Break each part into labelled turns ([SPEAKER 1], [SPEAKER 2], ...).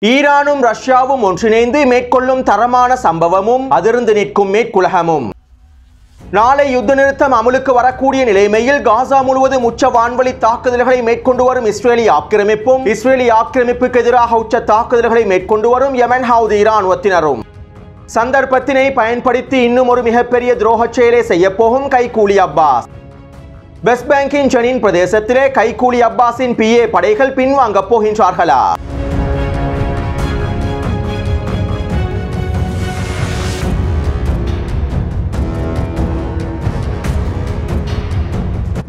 [SPEAKER 1] ஈரானும் ரஷ்யாவும் ஒன்றிணைந்து மேற்கொள்ளும் தரமான சம்பவமும் அதிர்ந்து நிற்கும் மேற்குலகமும். நாளை யுத்த நிறுத்தம் அமலுக்கு வரக்கூடிய நிலைமையில் காசா முழுவதும் உச்ச வான்வழி தாக்குதல்களை மேற்கொண்டு வரும் இஸ்ரேலிய ஆக்கிரமிப்பும் இஸ்ரேலிய ஆக்கிரமிப்புக்கு எதிராக உச்ச தாக்குதல்களை மேற்கொண்டு வரும் யெமன் ஹவுதி இராணுவத்தினரும் சந்தர்ப்பத்தினை பயன்படுத்தி இன்னும் ஒரு மிகப்பெரிய துரோக செயலை செய்யப்போகும் கைகூலி அப்பாஸ். வெஸ்ட் பேங்கின் ஜெனின் பிரதேசத்திலே கைகூலி அப்பாஸின் PA படைகள் பின்வாங்கப் போகின்றார்களா?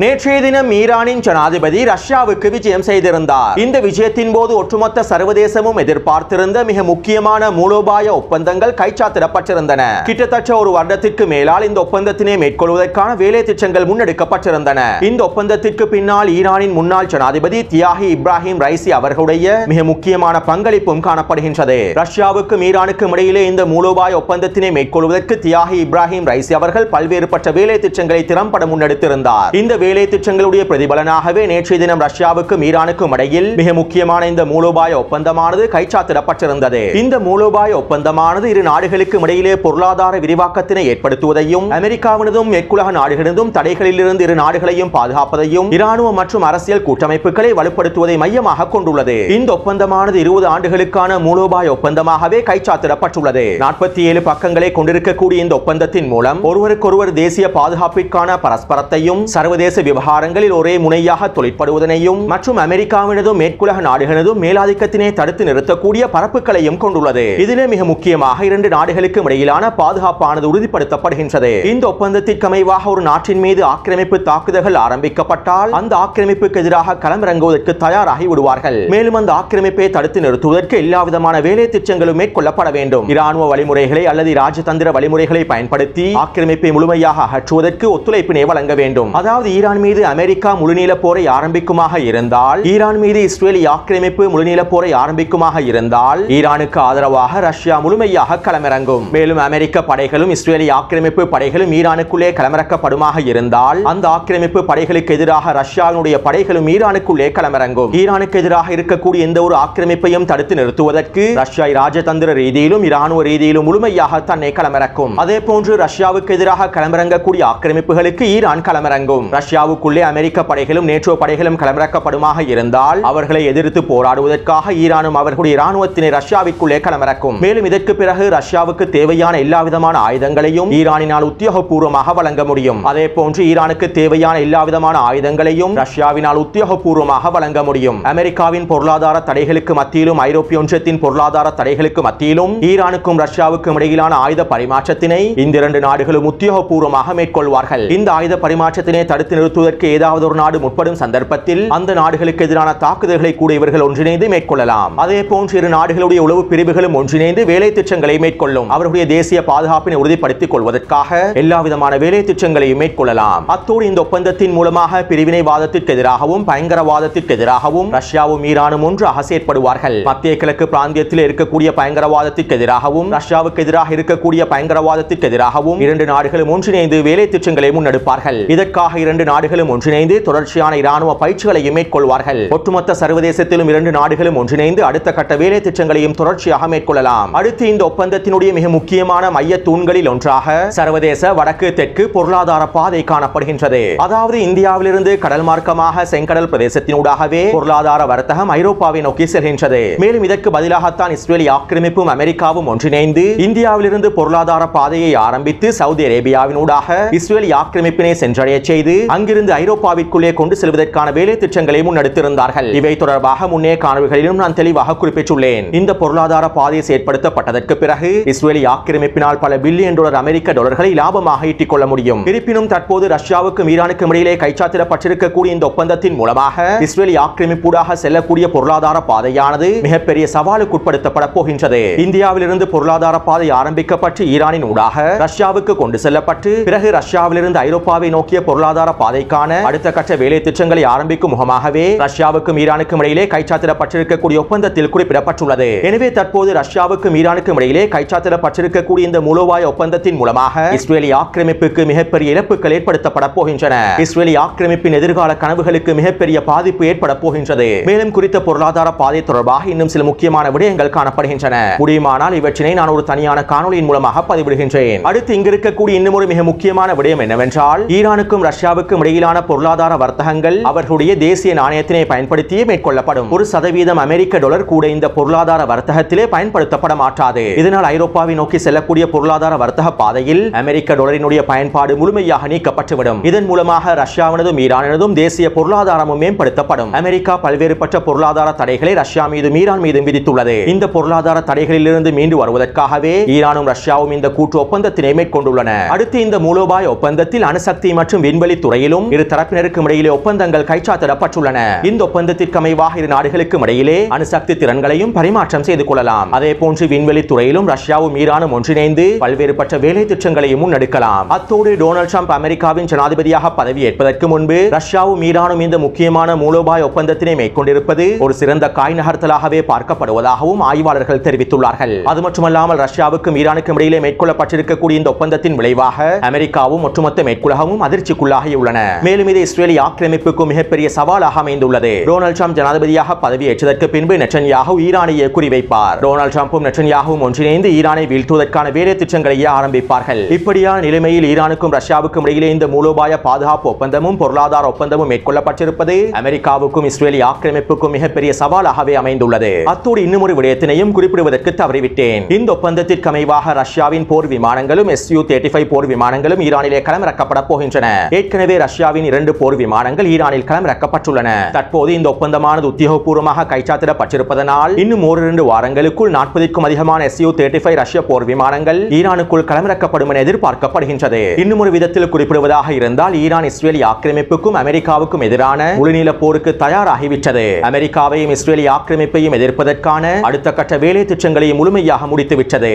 [SPEAKER 1] நேற்றைய தினம் ஈரானின் ஜனாதிபதி ரஷ்யாவுக்கு விஜயம் செய்திருந்தார். இந்த விஜயத்தின் போது ஒட்டுமொத்த சர்வதேசமும் எதிர்பார்த்திருந்த மிக முக்கியமான மூலோபாய ஒப்பந்தங்கள் கைச்சாத்திடப்பட்டிருந்தன. கிட்டத்தட்ட ஒரு வருடத்திற்கு மேலால் இந்த ஒப்பந்தத்தினை மேற்கொள்வதற்கான வேலை திட்டங்கள் முன்னெடுக்கப்பட்டிருந்தன. இந்த ஒப்பந்தத்திற்கு பின்னால் ஈரானின் முன்னாள் ஜனாதிபதி தியாகி இப்ராஹிம் ரைசி அவர்களுடைய மிக முக்கியமான பங்களிப்பும் காணப்படுகின்றது. ரஷ்யாவுக்கும் ஈரானுக்கும் இடையிலே இந்த மூலோபாய ஒப்பந்தத்தினை மேற்கொள்வதற்கு தியாகி இப்ராஹிம் ரைசி அவர்கள் பல்வேறுபட்ட வேலை திட்டங்களை திறம்பட முன்னெடுத்திருந்தார். இந்த வேலை திட்டங்களுடைய பிரதிபலனாகவே நேற்றைய தினம் ரஷ்யாவுக்கும் ஈரானுக்கும் இடையில் மிக முக்கியமான இந்த மூலோபாய ஒப்பந்தமானது கைச்சாத்திடப்பட்டிருந்தது. இந்த மூலோபாய ஒப்பந்தமானது இரு நாடுகளுக்கும் இடையிலே பொருளாதார விரிவாக்கத்தினை ஏற்படுத்துவதையும் அமெரிக்காவினதும் மேற்குலக நாடுகளினதும் தடைகளிலிருந்து இரு நாடுகளையும் பாதுகாப்பதையும் இராணுவ மற்றும் அரசியல் கூட்டமைப்புகளை வலுப்படுத்துவதை மையமாக கொண்டுள்ளது. இந்த ஒப்பந்தமானது 20 ஆண்டுகளுக்கான மூலோபாய ஒப்பந்தமாகவே கைச்சாத்திடப்பட்டுள்ளது. 47 பக்கங்களை கொண்டிருக்கக்கூடிய இந்த ஒப்பந்தத்தின் மூலம் ஒருவருக்கொருவர் தேசிய பாதுகாப்பிற்கான பரஸ்பரத்தையும் சர்வதேச விவகாரங்களில் ஒரே முனையாக தொழிற்படுவதனையும் மற்றும் அமெரிக்காவினதும் மேற்குலக நாடுகளதும் மேலாதிக்கத்தினை தடுத்து நிறுத்தக்கூடிய பரப்புகளையும் கொண்டுள்ளது. இதிலே மிக முக்கியமாக இரண்டு நாடுகளுக்கும் இடையிலான பாதுகாப்பானது உறுதிப்படுத்தப்படுகின்றது. இந்த ஒப்பந்தத்திற்கு அமைவாக ஒரு நாட்டின் மீது ஆக்கிரமிப்பு தாக்குதல்கள் ஆரம்பிக்கப்பட்டால் அந்த ஆக்கிரமிப்புக்கு எதிராக களமிறங்குவதற்கு தயாராகி விடுவார்கள். மேலும் அந்த ஆக்கிரமிப்பை தடுத்து நிறுத்துவதற்கு எல்லா விதமான வேலை திட்டங்களும் மேற்கொள்ளப்பட வேண்டும். இராணுவ வழிமுறைகளை அல்லது ராஜதந்திர வழிமுறைகளை பயன்படுத்தி ஆக்கிரமிப்பை முழுமையாக அகற்றுவதற்கு ஒத்துழைப்பினை வழங்க வேண்டும். அதாவது ஈரான் மீது அமெரிக்கா முழுநீள போரை ஆரம்பிக்குமாக இருந்தால், ஈரான் மீது இஸ்ரேலிய ஆக்கிரமிப்பு முழுநீள போரை ஆரம்பிக்குமாக இருந்தால் ஈரானுக்கு ஆதரவாக ரஷ்யா முழுமையாக களமிறங்கும். மேலும் அமெரிக்க படைகளும் இஸ்ரேலிய ஆக்கிரமிப்பு படைகளும் ஈரானுக்குள்ளே களமிறக்கப்படுமாக இருந்தால் அந்த ஆக்கிரமிப்பு படைகளுக்கு எதிராக ரஷ்யாவினுடைய படைகளும் ஈரானுக்குள்ளே களமிறங்கும். ஈரானுக்கு எதிராக இருக்கக்கூடிய எந்த ஒரு ஆக்கிரமிப்பையும் தடுத்து நிறுத்துவதற்கு ரஷ்யா ராஜதந்திர ரீதியிலும் இராணுவ ரீதியிலும் முழுமையாக தன்னை களமிறக்கும். அதே போன்று ரஷ்யாவுக்கு எதிராக களமிறங்கக்கூடிய ஆக்கிரமிப்புகளுக்கு ஈரான் களமிறங்கும். ரஷ்யாவுக்குள்ளே அமெரிக்க படைகளும் நேட்டோ படைகளும் களமிறக்கப்படுமாக இருந்தால் அவர்களை எதிர்த்து போராடுவதற்காக ஈரானும் அவர்களுடைய இராணுவத்தினை ரஷ்யாவிற்குள்ளே களமிறக்கும். மேலும் இதற்கு பிறகு ரஷ்யாவுக்கு தேவையான எல்லா விதமான ஆயுதங்களையும் ஈரானினால் உத்தியோகபூர்வமாக வழங்க முடியும். அதே போன்று ஈரானுக்கு தேவையான எல்லா விதமான ஆயுதங்களையும் ரஷ்யாவினால் உத்தியோகபூர்வமாக வழங்க முடியும். அமெரிக்காவின் பொருளாதார தடைகளுக்கு மத்தியிலும் ஐரோப்பிய ஒன்றியத்தின் பொருளாதார தடைகளுக்கு மத்தியிலும் ஈரானுக்கும் ரஷ்யாவுக்கும் இடையிலான ஆயுத பரிமாற்றத்தினை இந்த இரண்டு நாடுகளும் உத்தியோகபூர்வமாக மேற்கொள்வார்கள். இந்த ஆயுத பரிமாற்றத்தினை தடுத்து நிறுத்துவதற்கு ஏதாவது ஒரு நாடு முற்படும் சந்தர்ப்பத்தில் அந்த நாடுகளுக்கு எதிரான தாக்குதல்களை கூட இவர்கள் ஒன்றிணைந்து மேற்கொள்ளலாம். அதே போன்று இரு நாடுகளுடைய உளவு பிரிவுகளும் ஒன்றிணைந்து வேலை திட்டங்களை மேற்கொள்ளும். அவர்களுடைய தேசிய பாதுகாப்பினை உறுதிப்படுத்திக் கொள்வதற்காக எல்லா விதமான வேலை திட்டங்களையும் மேற்கொள்ளலாம். அத்தோடு இந்த ஒப்பந்தத்தின் மூலமாக பிரிவினைவாதத்திற்கு எதிராகவும் பயங்கரவாதத்திற்கு எதிராகவும் ரஷ்யாவும் ஈரானும் ஒன்றாக செயற்படுவார்கள். மத்திய கிழக்கு பிராந்தியத்தில் இருக்கக்கூடிய பயங்கரவாதத்திற்கு எதிராகவும் ரஷ்யாவுக்கு எதிராக இருக்கக்கூடிய பயங்கரவாதத்திற்கு எதிராகவும் இரண்டு நாடுகளும் ஒன்றிணைந்து வேலை திட்டங்களை முன்னெடுப்பார்கள். இதற்காக இரண்டு நாடுகளும் ஒன்றிணைந்து தொடர்ச்சியான இராணுவ பயிற்சிகளையும் மேற்கொள்வார்கள். ஒட்டுமொத்த சர்வதேசத்திலும் இரண்டு நாடுகளும் ஒன்றிணைந்து அடுத்த கட்ட வேலை திட்டங்களையும் தொடர்ச்சியாக மேற்கொள்ளலாம். அடுத்து இந்த ஒப்பந்தத்தினுடைய மிக முக்கியமான மைய தூண்களில் ஒன்றாக சர்வதேச வடக்கு தெற்கு பொருளாதார பாதை காணப்படுகின்றது. அதாவது இந்தியாவிலிருந்து கடல் மார்க்கமாக செங்கடல் பிரதேசத்தினூடாகவே பொருளாதார வர்த்தகம் ஐரோப்பாவை நோக்கி செல்கின்றது. மேலும் இதற்கு பதிலாகத்தான் இஸ்ரேலிய ஆக்கிரமிப்பும் அமெரிக்காவும் ஒன்றிணைந்து இந்தியாவிலிருந்து பொருளாதார பாதையை ஆரம்பித்து சவுதி அரேபியாவினூடாக இஸ்ரேலிய ஆக்கிரமிப்பினை சென்றடைய செய்து அங்கிருந்து ஐரோப்பாவிற்குள்ளே கொண்டு செல்வதற்கான வேலை திட்டங்களை முன்னெடுத்திருந்தார்கள். இவை தொடர்பாக முன்னே காணொளிகளிலும் நான் தெளிவாக குறிப்பிட்டுள்ளேன். இந்த பொருளாதார பாதை செயற்படுத்தப்பட்டதற்கு பிறகு இஸ்ரேலிய ஆக்கிரமிப்பினால் பல பில்லியன் டாலர் அமெரிக்க டாலர்களை லாபமாக ஈட்டிக் கொள்ள முடியும். இருப்பினும் தற்போது ரஷ்யாவுக்கும் ஈரானுக்கும் இடையிலே கைச்சாத்திடப்பட்டிருக்கக்கூடிய இந்த ஒப்பந்தத்தின் மூலமாக இஸ்ரேலிய ஆக்கிரமிப்பூடாக செல்லக்கூடிய பொருளாதார பாதையானது மிகப்பெரிய சவாலுக்கு உட்படுத்தப்பட போகின்றது. இந்தியாவிலிருந்து பொருளாதார பாதை ஆரம்பிக்கப்பட்டு ஈரானின் ஊடாக ரஷ்யாவுக்கு கொண்டு செல்லப்பட்டு பிறகு ரஷ்யாவிலிருந்து ஐரோப்பாவை நோக்கிய பொருளாதார பாதைக்கான அடுத்த கட்ட வேலை திட்டங்களை ஆரம்பிக்கும் முகமாகவே ரஷ்யாவுக்கும் ஈரானுக்கும் இடையிலே கைச்சாத்திடப்பட்டிருக்கக்கூடிய ஒப்பந்தத்தில் குறிப்பிடப்பட்டுள்ளது. எனவே தற்போது ரஷ்யாவுக்கும் ஈரானுக்கும் இடையிலே கைச்சாத்திடப்பட்டிருக்கக்கூடிய இந்த மூலோபாய ஒப்பந்தத்தின் மூலமாக இஸ்ரேலிய ஆக்கிரமிப்புக்கு மிகப்பெரிய இழப்புகள் ஏற்படுத்தப்பட போகின்றன. இஸ்ரேலிய ஆக்கிரமிப்பின் எதிர்கால கனவுகளுக்கு மிகப்பெரிய பாதிப்பு ஏற்பட போகின்றது. மேலும் குறித்த பொருளாதார பாதை தொடர்பாக இன்னும் சில முக்கியமான விடயங்கள் காணப்படுகின்றன. முடியுமானால் இவற்றினை நான் ஒரு தனியான காணொலியின் மூலமாக பதிவிடுகின்றேன். அடுத்து இங்கு இருக்கக்கூடிய இன்னும் ஒரு மிக முக்கியமான விடயம் என்னவென்றால், ஈரானுக்கும் ரஷ்யாவுக்கும் இடையிலான பொருளாதார வர்த்தகங்கள் அவர்களுடைய தேசிய நாணயத்தினை பயன்படுத்தியே மேற்கொள்ளப்படும். 1% அமெரிக்க டாலர் கூட இந்த பொருளாதார வர்த்தகத்திலே பயன்படுத்தப்பட மாட்டாது. இதனால் ஐரோப்பாவை நோக்கி செல்லக்கூடிய பொருளாதார வர்த்தக பாதையில் அமெரிக்க டாலரினுடைய பயன்பாடு முழுமையாக நீக்கப்பட்டுவிடும். இதன் மூலமாக ரஷ்யாவினதும் ஈரானினதும் தேசிய பொருளாதாரமும் மேம்படுத்தப்படும். அமெரிக்கா பல்வேறுபட்ட பொருளாதார தடைகளை ரஷ்யா மீதும் ஈரான் மீதும் விதித்துள்ளது. இந்த பொருளாதார தடைகளில் இருந்து மீண்டு வருவதற்காகவே ஈரானும் ரஷ்யாவும் இந்த கூட்டு ஒப்பந்தத்தினை மேற்கொண்டுள்ளன. அடுத்து இந்த மூலோபாய ஒப்பந்தத்தில் அணுசக்தி மற்றும் விண்வெளி துறையிலும் இரு தரப்பினருக்கும் இடையிலே ஒப்பந்தங்கள் கைச்சாத்திடப்பட்டுள்ளன. இந்த ஒப்பந்தத்திற்கு அமைவாக இரு நாடுகளுக்கும் இடையிலே அணுசக்தி திறன்களையும் பரிமாற்றம் செய்து கொள்ளலாம். அதே போன்று விண்வெளி துறையிலும் ரஷ்யாவும் ஈரானும் ஒன்றிணைந்து பல்வேறுபட்ட வேலை திட்டங்களையும் முன்னெடுக்கலாம். அத்தோடு டொனால்ட் ட்ரம்ப் அமெரிக்காவின் ஜனாதிபதியாக பதவியேற்பதற்கு முன்பு ரஷ்யாவும் ஈரானும் இந்த முக்கியமான மூலோபாய ஒப்பந்தத்தினை மேற்கொண்டிருப்பது ஒரு சிறந்த காய் நகர்த்தலாகவே பார்க்கப்படுவதாகவும் ஆய்வாளர்கள் தெரிவித்துள்ளார்கள். அது மட்டுமல்லாமல் ரஷ்யாவுக்கும் ஈரானுக்கும் இடையிலே மேற்கொள்ளப்பட்டிருக்கக்கூடிய இந்த ஒப்பந்தத்தின் விளைவாக அமெரிக்காவும் ஒட்டுமொத்த மேற்குலகமும் அதிர்ச்சிக்குள்ளாகியுள்ளன. மேலும் இது இஸ்ரேலிய ஆக்கிரமிப்புக்கு மிகப்பெரிய சவாலாக அமைந்துள்ளது. டொனால்ட் ட்ரம்ப் ஜனாதிபதியாக பதவியேற்றதற்கு பின்பு நெட்டன்யாஹூ ஈரானையே குறிவைப்பார். டொனால்ட் ட்ரம்பும் நெட்டன்யாஹூவும் ஒன்றிணைந்து ஈரானை வீழ்த்துவதற்கான வேலை திட்டங்களையே ஆரம்பிப்பார்கள். இப்படியான நிலைமையில் ஈரானுக்கும் ரஷ்யாவுக்கும் இடையிலே இந்த மூலோபாய பாதுகாப்பு ஒப்பந்தமும் பொருளாதார ஒப்பந்தமும் மேற்கொள்ளப்பட்டிருப்பது அமெரிக்காவுக்கும் இஸ்ரேலிய ஆக்கிரமிப்புக்கும் மிகப்பெரிய சவாலாகவே அமைந்துள்ளது. அத்தோடு இன்னும் ஒரு விடயத்தினையும் குறிப்பிடுவதற்கு தவறிவிட்டேன். இந்த ஒப்பந்தத்திற்கு அமைவாக ரஷ்யாவின் போர் விமானங்களும் Su-35 போர் விமானங்களும் ஈரானிலே களமிறக்கப்பட போகின்றன. ஏற்கனவே ரஷ்யாவின் 2 போர் விமானங்கள் ஈரானில் களமிறக்கப்பட்டுள்ளன. தற்போது இந்த ஒப்பந்தமானது உத்தியோகபூர்வமாக கைச்சாத்திடப்பட்டிருப்பதனால் இன்னும் 1-2 வாரங்களுக்குள் 40க்கும் அதிகமான Su-35 ரஷ்ய போர் விமானங்கள் ஈரானுக்குள் களமிறக்கப்படும் என எதிர்பார்க்கப்படுகின்றது. இன்னும் ஒரு விதத்தில் குறிப்பிடுவதாக இருந்தால், ஈரான் இஸ்ரேலிய ஆக்கிரமிப்புக்கும் அமெரிக்காவுக்கும் எதிரான முழுநீள போருக்கு தயாராகிவிட்டது. அமெரிக்காவையும் இஸ்ரேலிய ஆக்கிரமிப்பையும் எதிர்ப்பதற்கான அடுத்த கட்ட வேலை திட்டங்களையும் முழுமையாக முடித்துவிட்டது.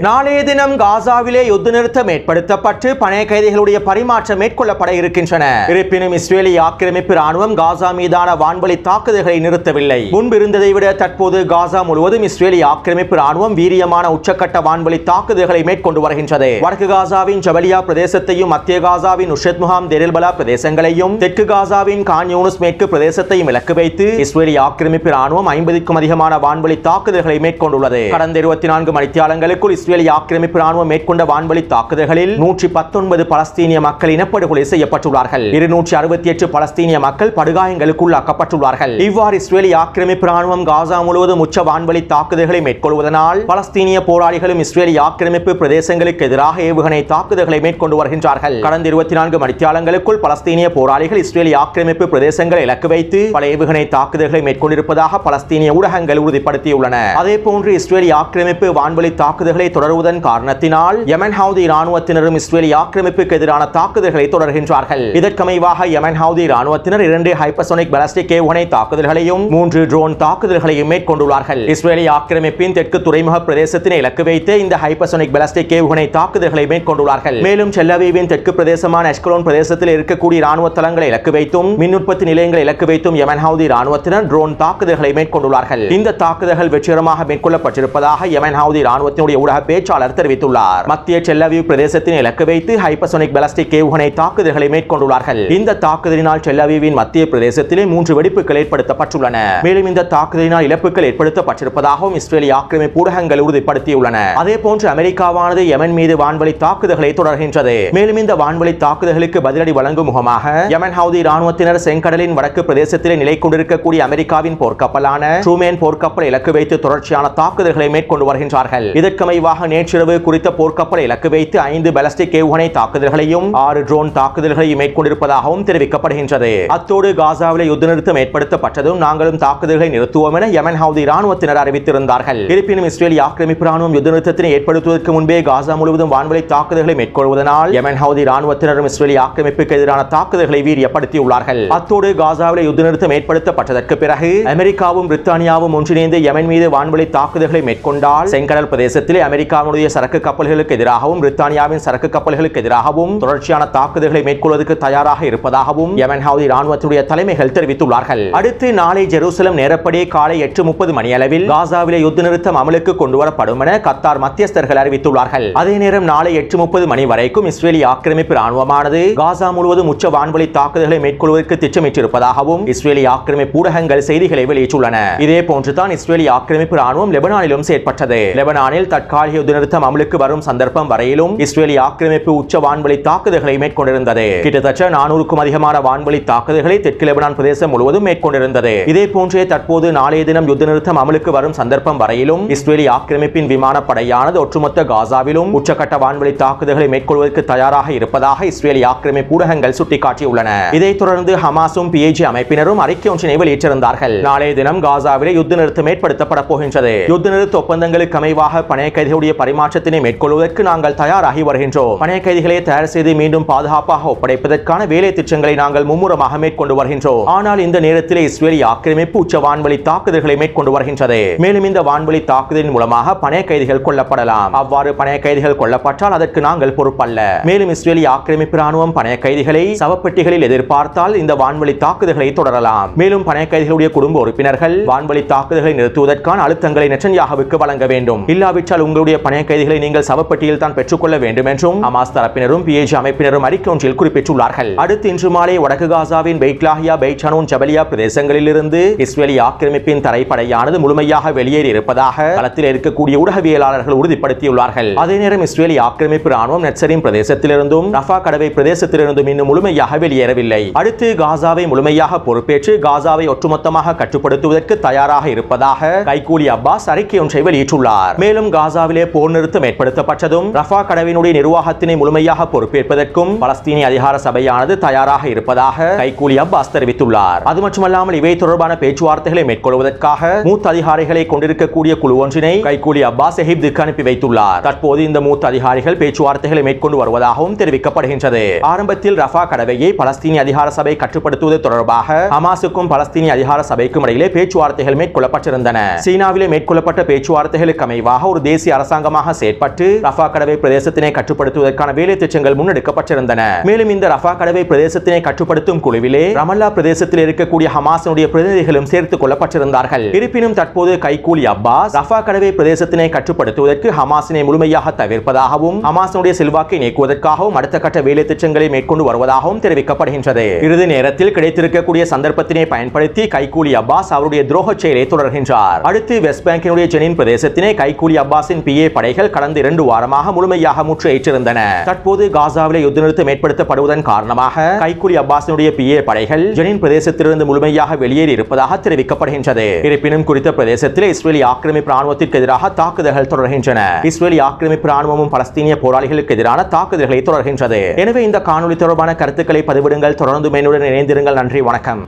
[SPEAKER 1] நாளைய தினம் காசாவிலே யுத்த நிறுத்தம் ஏற்படுத்தப்பட்டு பணைய கைதிகளுடைய பரிமாற்றம் மேற்கொள்ளப்பட இருக்கின்றன. இருப்பினும் இஸ்ரேலிய ஆக்கிரமிப்பு ராணுவம் காசா மீதான வான்வழி தாக்குதல்களை நிறுத்தவில்லை. முன்பு இருந்ததை விட தற்போது காசா முழுவதும் இஸ்ரேலிய ஆக்கிரமிப்பு ராணுவம் வீரியமான உச்சக்கட்ட வான்வழி தாக்குதல்களை மேற்கொண்டு வருகின்றது. வடக்கு காசாவின் ஜபலியா பிரதேசத்தையும் மத்திய காசாவின் உஷத் முகாம் தெர் பலா பிரதேசங்களையும் தெற்கு காசாவின் கான் யூனிஸ் மேற்கு பிரதேசத்தையும் இலக்கு வைத்து இஸ்ரேலிய ஆக்கிரமிப்பு ராணுவம் 50க்கும் அதிகமான வான்வழி தாக்குதல்களை மேற்கொண்டுள்ளது. கடந்த 24 மணித்தியாலங்களுக்குள் இஸ்ரேலிய ஆக்கிரமிப்பு ராணுவம் மேற்கொண்ட வான்வழி தாக்குதல்களில் 119 பலஸ்தீனிய மக்கள் இனப்படுகொலை செய்யப்பட்டுள்ளார்கள். 268 பலஸ்தீனிய மக்கள் படுகாயங்களுக்கு உள்ளாக்கப்பட்டுள்ளார்கள். இவ்வாறு இஸ்ரேலிய ஆக்கிரமிப்பு ராணுவம் காசா முழுவதும் உச்ச வான்வழி தாக்குதல்களை மேற்கொள்வதனால் பலஸ்தீனிய போராளிகளும் இஸ்ரேலிய ஆக்கிரமிப்பு பிரதேசங்களுக்கு எதிராக ஏவுகணை தாக்குதல்களை மேற்கொண்டு வருகின்றார்கள். கடந்த 24 மணித்தியாலங்களுக்குள் பலஸ்தீனிய போராளிகள் இஸ்ரேலிய ஆக்கிரமிப்பு பிரதேசங்களை இலக்கு வைத்து பல ஏவுகணை தாக்குதல்களை மேற்கொண்டிருப்பதாக பலஸ்தீனிய ஊடகங்கள் உறுதிப்படுத்தியுள்ளன. அதேபோன்று இஸ்ரேலிய ஆக்கிரமிப்பு வான்வழி தாக்குதல்களை தொடருவதன் காரணத்தினால் யமன் ஹவுதி ராணுவத்தினரும் இஸ்ரேலிய ஆக்கிரமிப்புக்கு எதிரான தாக்குதல்களை தொடர்கின்றார்கள். இதற்கமைவாக யமன் ஹவுதி ராணுவத்தினர் 2 ஹைப்பர்சோனிக் பாலிஸ்டிக் ஏவுகணை தாக்குதல்களையும் 3 ட்ரோன் தாக்குதல்களையும் மேற்கொண்டுள்ளார்கள். இஸ்ரேலிய ஆக்கிரமிப்பின் தெற்கு துறைமுக பிரதேசத்தினை இலக்கு வைத்து இந்த ஹைப்பர்சோனிக் பாலிஸ்டிக் ஏவுகணை தாக்குதல்களை மேற்கொண்டுள்ளார்கள். மேலும் டெல் அவீவின் தெற்கு பிரதேசமான அஷ்கலோன் பிரதேசத்தில் இருக்கக்கூடிய ராணுவ தளங்களை இலக்கு வைத்தும் மின் உற்பத்தி நிலையங்களை இலக்கு வைத்தும் யமன் ஹவுதி ராணுவத்தினர் ட்ரோன் தாக்குதல்களை மேற்கொண்டுள்ளார்கள். இந்த தாக்குதல்கள் வெற்றிகரமாக மேற்கொள்ளப்பட்டிருப்பதாக யமன் ஹவுதி ராணுவத்தினுடைய ஊடக பேச்சாளர் தெரிவித்துள்ளார். மத்திய டெல் அவீவ் பிரதேசத்தின் இலக்கு வைத்து ஹைப்பர்சோனிக் பாலிஸ்டிக் ஏவுகணை தாக்குதல்களை மேற்கொண்டுள்ளார்கள். இந்த தாக்குதலினால் டெல் அவீவின் மத்திய பிரதேசத்திலே 3 வெடிப்புகள் ஏற்படுத்தப்பட்டுள்ளன. மேலும் இந்த தாக்குதலினால் இழப்புகள் ஏற்படுத்தப்பட்டிருப்பதாகவும் இஸ்ரேலிய ஆக்கிரமிப்பு ஊடகங்கள் உறுதிப்படுத்தியுள்ளன. அதேபோன்று அமெரிக்காவானது யமன் மீது வான்வழி தாக்குதல்களை தொடர்கின்றது. மேலும் இந்த வான்வழி தாக்குதல்களுக்கு பதிலடி வழங்கும் முகமாக யமன் ஹவுதி ராணுவத்தினர் செங்கடலின் வடக்கு பிரதேசத்திலே நிலை கொண்டிருக்கக்கூடிய அமெரிக்காவின் போர்க்கப்பலான ட்ரூமேன் போர்க்கப்பலை இலக்கு வைத்து தொடர்ச்சியான தாக்குதல்களை மேற்கொண்டு வருகின்றார்கள். இதற்கமைவாக நேற்றிரவு குறித்த போர்க்கப்பலை இலக்கு வைத்து 5 பாலிஸ்டிக் ஏவுகணை தாக்குதல்களையும் 6 ட்ரோன் தாக்குதல்களையும் மேற்கொண்டிருப்பதாகவும் தெரிவிக்கப்படுகின்றது. அத்தோடு காசாவிலே யுத்த நிறுத்தம் ஏற்படுத்தப்பட்டதும் நாங்களும் தாக்குதல்களை நிறுத்துவோம் என யமன் ஹவுதி ராணுவத்தினர் அறிவித்திருந்தார்கள். இருப்பினும் இஸ்ரேலிய ஆக்கிரமிப்பு ராணுவம் யுத்த நிறுத்தத்தினை ஏற்படுத்துவதற்கு முன்பே காசா முழுவதும் வான்வழி தாக்குதல்களை மேற்கொள்வதனால் யமன் ஹவுதி ராணுவத்தினரும் இஸ்ரேலிய ஆக்கிரமிப்புக்கு எதிரான தாக்குதல்களை வீரியப்படுத்தியுள்ளார்கள். அத்தோடு காசாவிலே யுத்த நிறுத்தம் ஏற்படுத்தப்பட்டதற்கு பிறகு அமெரிக்காவும் பிரித்தானியாவும் ஒன்றிணைந்து யமன் மீது வான்வழி தாக்குதல்களை மேற்கொண்டால் செங்கடல் பிரதேசத்திலே அமெரிக்காவுடைய சரக்கு கப்பல்களுக்கு எதிராகவும் பிரித்தானியாவின் சரக்கு கப்பல்களுக்கு எதிராகவும் தொடர்ச்சியான தாக்குதல்களை மேற்கொள்வதற்கு தயாராக இருப்பதாகவும் யெமன் ஹவுதி ராணுவத்துடைய தலைமைகள் தெரிவித்துள்ளார்கள். அடுத்து நாளை ஜெருசலம் நேரப்படி காலை 8:30 மணியளவில் காசாவிலே யுத்த நிறுத்தம் அமலுக்கு கொண்டுவரப்படும் என கத்தார் மத்தியஸ்தர்கள் அறிவித்துள்ளார்கள். அதே நேரம் நாளை 8:30 மணி வரைக்கும் இஸ்ரேலிய ஆக்கிரமிப்பு ராணுவமானது காசா முழுவதும் உச்ச வான்வழி தாக்குதல்களை மேற்கொள்வதற்கு திட்டமிட்டிருப்பதாகவும் இஸ்ரேலிய ஆக்கிரமிப்பு ஊடகங்கள் செய்திகளை வெளியிட்டுள்ளன. இதே போன்றுதான் இஸ்ரேலிய ஆக்கிரமிப்பு ராணுவம் லெபனானிலும் செயற்பட்டது. லெபனானில் தற்காலிக யுத்த நிறுத்தம் அமலுக்கு வரும் சந்தர்ப்பம் வரையிலும் இஸ்ரேலிய ஆக்கிரமிப்பு உச்ச வான்வழி தாக்குதல்களை மேற்கொண்டிருந்தது. கிட்டத்தட்ட 400க்கும் அதிகமான வான்வழி தாக்குதல்களை தெற்கு லெபனான் பிரதேசம் முழுவதும் மேற்கொண்டிருந்தது. இதே போன்றே தற்போது நாளைய தினம் யுத்த நிறுத்தம் அமலுக்கு வரும் சந்தர்ப்பம் வரையிலும் இஸ்ரேலிய ஆக்கிரமிப்பின் விமானப்படையானது ஒட்டுமொத்த காசாவிலும் உச்சகட்ட வான்வழி தாக்குதல்களை மேற்கொள்வதற்கு தயாராக இருப்பதாக இஸ்ரேலிய ஆக்கிரமிப்பு ஊடகங்கள் சுட்டிக்காட்டியுள்ளன. இதைத் தொடர்ந்து ஹமாஸும் PAG அமைப்பினரும் அறிக்கை ஒன்றினை வெளியிட்டிருந்தார்கள். நாளைய தினம் காசாவிலே யுத்த நிறுத்தம் ஏற்படுத்தப்பட போகின்றது. யுத்த நிறுத்த ஒப்பந்தங்களுக்கு அமைவாக பணைய கைதிகளுடைய பரிமாற்றத்தினை மேற்கொள்வதற்கு நாங்கள் தயாராகி வருகின்றோம். பணைய கைதிகளை தயார் செய்து மீண்டும் பாதுகாப்பாக ஒப்படைப்பதற்கான வேலை திட்டங்களை நாங்கள் மும்முரமாக மேற்கொண்டு வருகின்றோம். ஆனால் இந்த நேரத்தில் இஸ்ரேலிய ஆக்கிரமிப்பு உச்ச வான்வழி தாக்குதல்களை மேற்கொண்டு வருகின்றது. மேலும் இந்த வான்வழி தாக்குதலின் மூலமாக பணைய கைதிகள் கொல்லப்படலாம். அவ்வாறு பணைய கைதிகள் கொல்லப்பட்டால் அதற்கு நாங்கள் பொறுப்பல்ல. மேலும் இஸ்ரேலிய ஆக்கிரமிப்பு ராணுவம் பணைய கைதிகளை சவப்பெட்டிகளில் எதிர்பார்த்தால் இந்த வான்வழி தாக்குதல்களை தொடரலாம். மேலும் பணைய கைதிகளுடைய குடும்ப உறுப்பினர்கள் வான்வழி தாக்குதல்களை நிறுத்துவதற்கான அழுத்தங்களை நெட்டன்யாஹுவுக்கு வழங்க வேண்டும். இல்லாவிட்டால் உங்களுடைய பணைய கைதிகளை நீங்கள் சவப்பெட்டியில் தான் பெற்றுக்கொள்ள வேண்டும் என்றும் ஹமாஸ் தரப்பினரும் PAG அமைப்பினரும் அறிக்கை ஒன்றில் குறிப்பிட்டுள்ளார்கள். அடுத்து இன்று மாலை வடக்கு காசாவின் பெய்ட் லாஹியா, பெய்ட் ஹனூன், ஜபலியா பிரதேசங்களில் இருந்து இஸ்ரேலிய ஆக்கிரமிப்பின் தரைப்படையானது முழுமையாக வெளியேறி இருப்பதாக களத்தில் இருக்கக்கூடிய ஊடகவியலாளர்கள் உறுதிப்படுத்தியுள்ளார்கள். அதே நேரம் இஸ்ரேலிய ஆக்கிரமிப்பு ராணுவம் நெட்சரின் பிரதேசத்திலிருந்தும் ரஃபா கடவை பிரதேசத்திலிருந்தும் இன்னும் முழுமையாக வெளியேறவில்லை. அடுத்து காசாவை முழுமையாக பொறுப்பேற்று காசாவை ஒட்டுமொத்தமாக கட்டுப்படுத்துவதற்கு தயாராக இருப்பதாக கைகூலி அப்பாஸ் அறிக்கை ஒன்றை வெளியிட்டுள்ளார். மேலும் காசாவிலே போர் நிறுத்தம் ஏற்படுத்தப்பட்டதும் ரஃபா கடவினுடைய நிர்வாகத்தினை முழுமையாக பொறுப்பேற்பதற்கும் பலஸ்தீனிய அதிகார சபையானது தயாராக இருப்பதாக கைகூலி அப்பாஸ் தெரிவித்துள்ளார். அது மட்டுமல்லாமல் இவை தொடர்பான பேச்சுவார்த்தைகளை மேற்கொள்வதற்காக மூத்த அதிகாரிகளை கொண்டிருக்கக்கூடிய குழு ஒன்றினை கைகூலி அப்பாஸ் எகிப்துக்கு அனுப்பி வைத்துள்ளார். தற்போது இந்த மூத்த அதிகாரிகள் பேச்சுவார்த்தைகளை மேற்கொண்டு வருவதாகவும் தெரிவிக்கப்படுகின்றது. ஆரம்பத்தில் ரஃபா கடவையை பலஸ்தீனிய அதிகார சபை கட்டுப்படுத்துவது தொடர்பாக ஹமாஸுக்கும் பலஸ்தீனிய அதிகார சபைக்கும் இடையிலே பேச்சுவார்த்தைகள் மேற்கொள்ளப்பட்டிருந்தன. சீனாவிலே மேற்கொள்ளப்பட்ட பேச்சுவார்த்தைகளுக்கு அமைவாக ஒரு தேசிய அரசாங்கமாக செயற்பட்டு ரஃபா கடவை பிரதேசத்தினை கட்டுப்படுத்துவதற்கான வேலை திட்டங்கள் முன்னெடுக்கப்பட்டிருந்தன. மேலும் இந்த ரஃபா கடவை பிரதேசத்தினை கட்டுப்படுத்தும் குழுவிலே ரமல்லா பிரதேசத்தில் இருக்கக்கூடிய ஹமாஸினுடைய பிரதிநிதிகளும் சேர்த்துக் கொள்ளப்பட்டிருந்தார்கள். இருப்பினும் தற்போது கைகூலி அப்பாஸ் ரஃபா கடவை பிரதேசத்தினை கட்டுப்படுத்துவதற்கு ஹமாஸினை முழுமையாக தவிர்ப்பதாகவும் ஹமாஸினுடைய செல்வாக்கை நீக்குவதற்காகவும் அடுத்த கட்ட வேலை திட்டங்களை மேற்கொண்டு வருவதாகவும் தெரிவிக்கப்படுகின்றது. இறுதி நேரத்தில் கிடைத்திருக்கக்கூடிய சந்தர்ப்பத்தினை பயன்படுத்தி கைகூலி அப்பாஸ் அவருடைய துரோக செயலை தொடர்கின்றார். அடுத்து வெஸ்ட் பேங்கினுடைய ஜெனின் பிரதேசத்தினை கைகூலி அப்பாஸின் PA படைகள் கடந்த 2 வாரமாக முழுமையாக முற்றுகையிட்டிருந்தன. தற்போது காசாவிலே யுத்த நிறுத்தம் ஏற்படுத்தப்படுவதன் காரணமாக கைகூலி அப்பாஸினுடைய PA படைகள் ஜெனின் பிரதேசத்திலிருந்து முழுமையாக வெளியேறி இருப்பதாக தெரிவிக்கப்படுகின்றது. இருப்பினும் குறித்த பிரதேசத்தில் இஸ்ரேலிய ஆக்கிரமிப்பு ராணுவத்திற்கு எதிராக தாக்குதல்கள் தொடர்கின்றன. இஸ்ரேலிய ஆக்கிரமிப்பு ராணுவமும் பலஸ்தீனிய போராளிகளுக்கு எதிரான தாக்குதல்களை தொடர்கின்றது. எனவே இந்த காணொலி தொடர்பான கருத்துக்களை பதிவிடுங்கள். தொடர்ந்து என்னுடன் இணைந்திருங்கள். நன்றி, வணக்கம்.